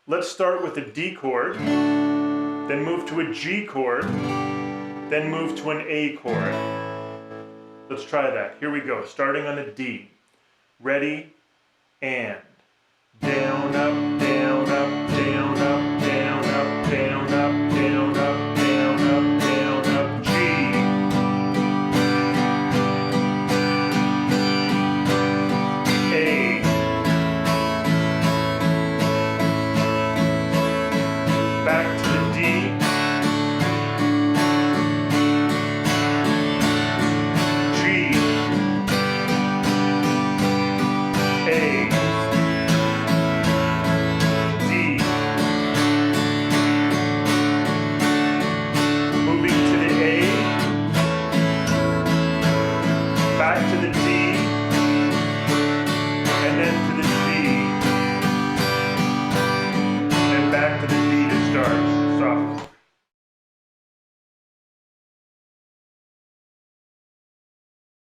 Let's start with a D chord, then move to a G chord, then move to an A chord. Let's try that. Here we go, starting on a D. Ready, and down, up, down, up, down, up, down, up, down, up, down, up, down, up, down, up, G. A. Back to the D. G. A.